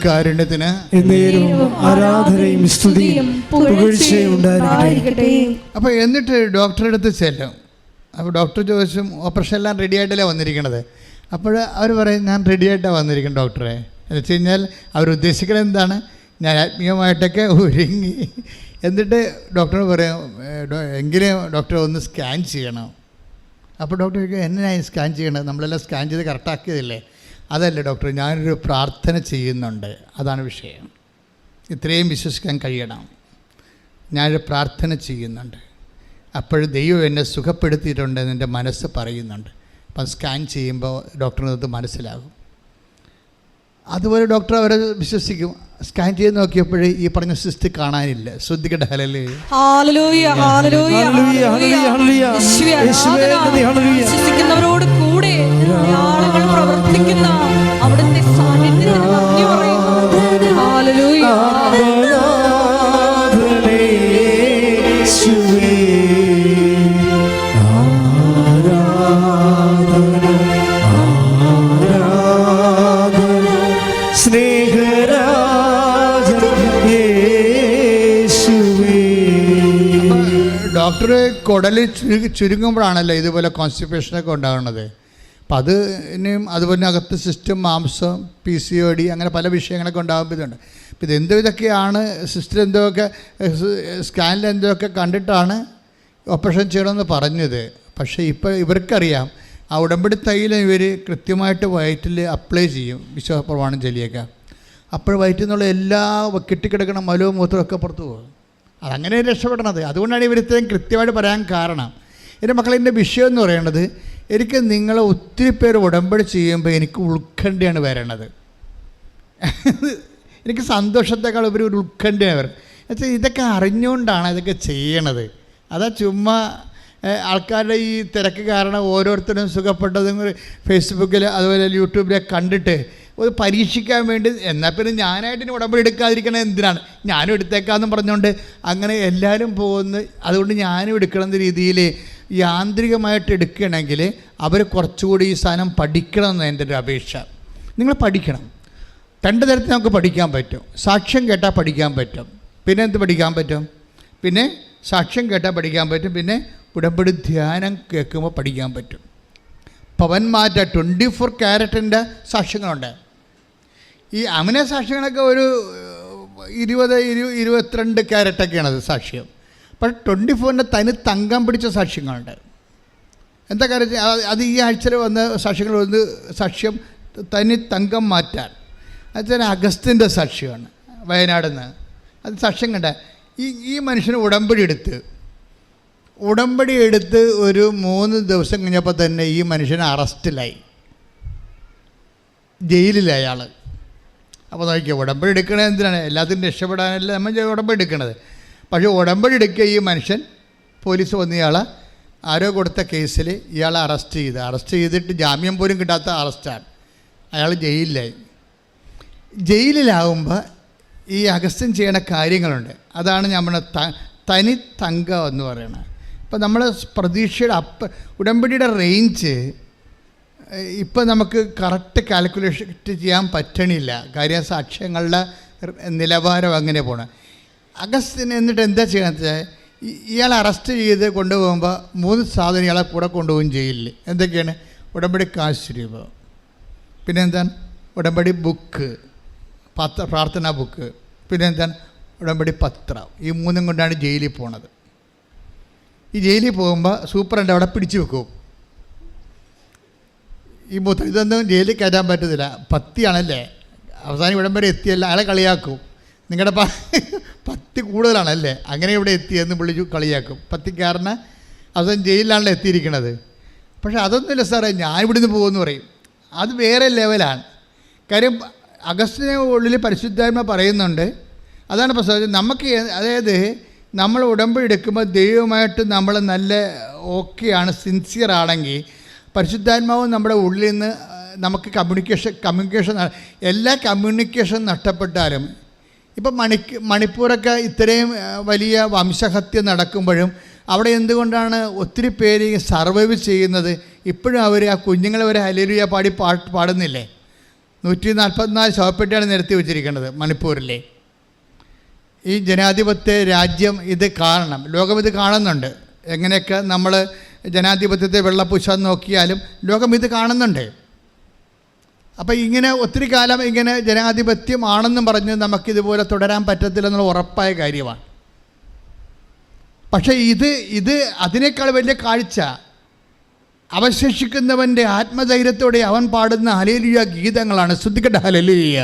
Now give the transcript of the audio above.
കാരുണ്യത്തിന് ആരാധനയും സ്തുതിയും പുകഴ്ചയും ഉണ്ടായിരിക്കട്ടെ. അപ്പോൾ എന്നിട്ട് ഡോക്ടറെ അടുത്ത് ചെല്ലും. അപ്പോൾ ഡോക്ടർ ചോദിച്ചും ഓപ്പറേഷൻ എല്ലാം റെഡി ആയിട്ടല്ലേ വന്നിരിക്കണത്. അപ്പോൾ അവർ പറയും ഞാൻ റെഡി ആയിട്ടാണ് വന്നിരിക്കുന്നത് ഡോക്ടറെ. എന്ന് വെച്ച് കഴിഞ്ഞാൽ അവരുദ്ദേശിക്കുന്നത് എന്താണ്, ഞാൻ ആത്മീയമായിട്ടൊക്കെ ഒരുങ്ങി. എന്നിട്ട് ഡോക്ടർ പറയും എങ്കിലും ഡോക്ടർ ഒന്ന് സ്കാൻ ചെയ്യണം. അപ്പോൾ ഡോക്ടർ ചോദിക്കും എന്നായി സ്കാൻ ചെയ്യണത്, നമ്മളെല്ലാം സ്കാൻ ചെയ്ത് കറക്റ്റാക്കിയതല്ലേ. അതല്ല ഡോക്ടർ, ഞാനൊരു പ്രാർത്ഥന ചെയ്യുന്നുണ്ട്, അതാണ് വിഷയം. ഇത്രയും വിശ്വസിക്കാൻ കഴിയണം. ഞാനൊരു പ്രാർത്ഥന ചെയ്യുന്നുണ്ട്, അപ്പോൾ ദൈവം എന്നെ സുഖപ്പെടുത്തിയിട്ടുണ്ടെന്ന് എൻ്റെ മനസ്സ് പറയുന്നുണ്ട്. അപ്പം സ്കാൻ ചെയ്യുമ്പോൾ ഡോക്ടറിനത് മനസ്സിലാകും. അതുപോലെ ഡോക്ടർ അവരെ വിശ്വസിക്കും. സ്കാൻ ചെയ്ത് നോക്കിയപ്പോഴേ ഈ പറഞ്ഞ സിസ്റ്റ് കാണാനില്ല. ശ്രദ്ധിക്കട്ടെ. വിശ്വസിക്കുന്നവരോട് കൂടെ പ്രവർത്തിക്കുന്ന അവിടുത്തെ സാന്നിധ്യത്തിന് നന്ദി പറയുന്നു. ഹല്ലേലൂയ. ഡോക്ടർ കുടൽ ചുരുങ്ങുമ്പോഴാണല്ലോ ഇതുപോലെ കോൺസ്റ്റിപ്പേഷനൊക്കെ ഉണ്ടാകുന്നത്. അപ്പം അത് ഇനിയും അതുപോലെ അകത്ത് സിസ്റ്റം, മാംസം, PCOD അങ്ങനെ പല വിഷയങ്ങളൊക്കെ ഉണ്ടാകുമ്പോഴുണ്ട്. അപ്പം ഇതൊക്കെയാണ് സിസ്റ്റർ എന്തൊക്കെ സ്കാനിൽ എന്തൊക്കെ കണ്ടിട്ടാണ് ഓപ്പറേഷൻ ചെയ്യണമെന്ന് പറഞ്ഞത്. പക്ഷേ ഇപ്പോൾ ഇവർക്കറിയാം ആ ഉടമ്പടി തൈലം ഇവർ കൃത്യമായിട്ട് വയറ്റിൽ അപ്ലൈ ചെയ്യും, വിശ്വാസപ്രമാണം ചൊല്ലിയൊക്കെ. അപ്പോൾ വയറ്റിൽ നിന്നുള്ള എല്ലാ കെട്ടിക്കിടക്കണ മലവും മൂത്രമൊക്കെ പുറത്തു പോകും. അതങ്ങനെ രക്ഷപ്പെടണത്. അതുകൊണ്ടാണ് ഇവർ ഇത്രയും കൃത്യമായിട്ട് പറയാൻ കാരണം. എൻ്റെ മക്കളെ, വിഷയം എന്ന് പറയുന്നത്, എനിക്ക് നിങ്ങളെ ഒത്തിരി പേര് ഉടമ്പടി ചെയ്യുമ്പോൾ എനിക്ക് ഉത്കണ്ഠയാണ് വരണത്. എനിക്ക് സന്തോഷത്തെക്കാൾ ഒരു ഉത്കണ്ഠയാണ് വരുന്നത്. എന്നുവെച്ചാൽ ഇതൊക്കെ അറിഞ്ഞുകൊണ്ടാണ് ഇതൊക്കെ ചെയ്യണത്. അതാ ചുമ്മാ ആൾക്കാരുടെ ഈ തിരക്ക് കാരണം ഓരോരുത്തരും സുഖപ്പെട്ടതും ഫേസ്ബുക്കിൽ അതുപോലെ യൂട്യൂബിലൊക്കെ കണ്ടിട്ട് ഒരു പരീക്ഷിക്കാൻ വേണ്ടി, എന്നാൽ പിന്നെ ഞാനായിട്ട് ഉടമ്പടി എടുക്കാതിരിക്കണത് എന്തിനാണ്, ഞാനും എടുത്തേക്കാമെന്നും പറഞ്ഞുകൊണ്ട് അങ്ങനെ എല്ലാവരും പോകുന്നു. അതുകൊണ്ട് ഞാനും എടുക്കണമെന്ന രീതിയിൽ യാന്ത്രികമായിട്ട് എടുക്കുകയാണെങ്കിൽ അവർ കുറച്ചുകൂടി ഈ സാധനം പഠിക്കണമെന്ന് എൻ്റെ ഒരു അപേക്ഷ. നിങ്ങൾ പഠിക്കണം. 2 തരത്തിൽ നമുക്ക് പഠിക്കാൻ പറ്റും. സാക്ഷ്യം കേട്ടാൽ പഠിക്കാൻ പറ്റും. പിന്നെ എന്ത് പഠിക്കാൻ പറ്റും? പിന്നെ സാക്ഷ്യം കേട്ടാൽ പഠിക്കാൻ പറ്റും. പിന്നെ ഉടമ്പടി ധ്യാനം കേൾക്കുമ്പോൾ പഠിക്കാൻ പറ്റും. പവന്മാറ്റ 24 ക്യാരറ്റിൻ്റെ സാക്ഷ്യങ്ങളുണ്ട്. ഈ അമിന സാക്ഷ്യങ്ങളൊക്കെ ഒരു 20-22 ക്യാരറ്റൊക്കെയാണത് സാക്ഷ്യം. പക്ഷേ 24ൻ്റെ തനി തങ്കം പിടിച്ച സാക്ഷ്യങ്ങളുണ്ട്. എന്താ കാര്യം? അത് ഈ ആഴ്ചയിൽ വന്ന സാക്ഷ്യങ്ങൾ വന്ന് സാക്ഷ്യം തനി തങ്കം മാറ്റാൻ. അതുവെച്ചാൽ അഗസ്റ്റിൻ്റെ സാക്ഷ്യമാണ്, വയനാട് നിന്ന്. അത് സാക്ഷ്യം കണ്ട ഈ മനുഷ്യന് ഉടമ്പടി എടുത്ത് ഒരു 3 ദിവസം കഴിഞ്ഞപ്പോൾ തന്നെ ഈ മനുഷ്യന് അറസ്റ്റിലായി, ജയിലിലായി അയാൾ. അപ്പോൾ നോക്കിയാൽ ഉടമ്പടി എടുക്കണത് എന്തിനാണ്? എല്ലാത്തിനും രക്ഷപ്പെടാനല്ല നമ്മൾ ഉടമ്പടി എടുക്കണത്. പക്ഷേ ഉടമ്പടി എടുക്കുക ഈ മനുഷ്യൻ, പോലീസ് വന്ന് ഇയാളെ ആരോ കൊടുത്ത കേസിൽ ഇയാളെ അറസ്റ്റ് ചെയ്തിട്ട് ജാമ്യം പോലും കിട്ടാത്ത അറസ്റ്റാണ്. അയാൾ ജയിലിലാവുമ്പോൾ ഈ അഗസ്റ്റിൻ ചെയ്യണ കാര്യങ്ങളുണ്ട്. അതാണ് നമ്മൾ തനി തങ്കം എന്ന് പറയുന്നത്. ഇപ്പം നമ്മൾ പ്രതീക്ഷയുടെ ഉടമ്പടിയുടെ റേഞ്ച് ഇപ്പം നമുക്ക് കറക്റ്റ് കാൽക്കുലേഷൻ ചെയ്യാൻ പറ്റണില്ല. കാര്യം സാക്ഷ്യങ്ങളുടെ നിലവാരം അങ്ങനെ പോകണം. അഗസ്റ്റിന് എന്നിട്ട് എന്താ ചെയ്യണമെന്ന് വെച്ചാൽ, ഇയാളെ അറസ്റ്റ് ചെയ്ത് കൊണ്ടുപോകുമ്പോൾ 3 സാധനം ഇയാളെ കൂടെ കൊണ്ടുപോകും ജയിലിൽ. എന്തൊക്കെയാണ്? ഉടമ്പടി കാശ് രൂപ, പിന്നെ എന്താണ് ഉടമ്പടി ബുക്ക്, പ്രാർത്ഥനാ ബുക്ക്, പിന്നെ എന്താണ് ഉടമ്പടി പത്രം. ഈ 3 കൊണ്ടാണ് ജയിലിൽ പോണത്. ഈ ജയിലിൽ പോകുമ്പോൾ സൂപ്രണ്ട് അവിടെ പിടിച്ചു വെക്കും. ഈ ഇതൊന്നും ജയിലിൽ കയറ്റാൻ പറ്റത്തില്ല, പത്തിയാണല്ലേ. അവസാനം ഇവിടം വരെ എത്തിയല്ല, അയാളെ കളിയാക്കും. നിങ്ങളുടെ പത്തി കൂടുതലാണല്ലേ, അങ്ങനെ ഇവിടെ എത്തിയെന്ന് വിളിച്ചു കളിയാക്കും. പത്തിക്കാരന് അവസാനം ജയിലിലാണല്ലോ എത്തിയിരിക്കണത്. പക്ഷേ അതൊന്നുമില്ല സാറേ, ഞാനിവിടെ നിന്ന് പോകുമെന്ന് പറയും. അത് വേറെ ലെവലാണ്. കാര്യം അഗസ്റ്റിന് ഉള്ളിൽ പരിശുദ്ധാത്മ പറയുന്നുണ്ട്. അതാണ് പ്രശ്നം. നമുക്ക് അതായത് നമ്മൾ ഉടമ്പടി എടുക്കുമ്പോൾ ദൈവമായിട്ട് നമ്മൾ നല്ല ഓക്കെയാണ്, സിൻസിയർ ആണെങ്കിൽ പരിശുദ്ധാത്മാവും നമ്മുടെ ഉള്ളിൽ നിന്ന് നമുക്ക് കമ്മ്യൂണിക്കേഷൻ എല്ലാ കമ്മ്യൂണിക്കേഷൻ നഷ്ടപ്പെട്ടാലും, ഇപ്പം മണിപ്പൂരൊക്കെ ഇത്രയും വലിയ വംശഹത്യ നടക്കുമ്പോഴും അവിടെ എന്തുകൊണ്ടാണ് ഒത്തിരി പേര് സർവൈവ് ചെയ്യുന്നത്? ഇപ്പോഴും അവർ ആ കുഞ്ഞുങ്ങളെ ഒരു ഹല്ലേലൂയ പാടി പാടുന്നില്ലേ? 144 ശവപ്പെട്ടിയാണ് നിരത്തി വെച്ചിരിക്കുന്നത് മണിപ്പൂരിലെ. ഈ ജനാധിപത്യ രാജ്യം ഇത് കാണണം, ലോകം ഇത് കാണുന്നുണ്ട്. എങ്ങനെയൊക്കെ നമ്മൾ ജനാധിപത്യത്തെ വെള്ളപൂശാൻ നോക്കിയാലും ലോകം ഇത് കാണുന്നുണ്ട്. അപ്പോൾ ഇങ്ങനെ ഒത്തിരി കാലം ഇങ്ങനെ ജനാധിപത്യമാണെന്നും പറഞ്ഞ് നമുക്കിതുപോലെ തുടരാൻ പറ്റത്തില്ലെന്നുള്ള ഉറപ്പായ കാര്യമാണ്. പക്ഷേ ഇത് അതിനേക്കാൾ വലിയ കാഴ്ച അവശേഷിക്കുന്നവൻ്റെ ആത്മധൈര്യത്തോടെ അവൻ പാടുന്ന ഹല്ലേലൂയ ഗീതങ്ങളാണ്. ശ്രദ്ധിക്കട്ടെ, ഹല്ലേലൂയ.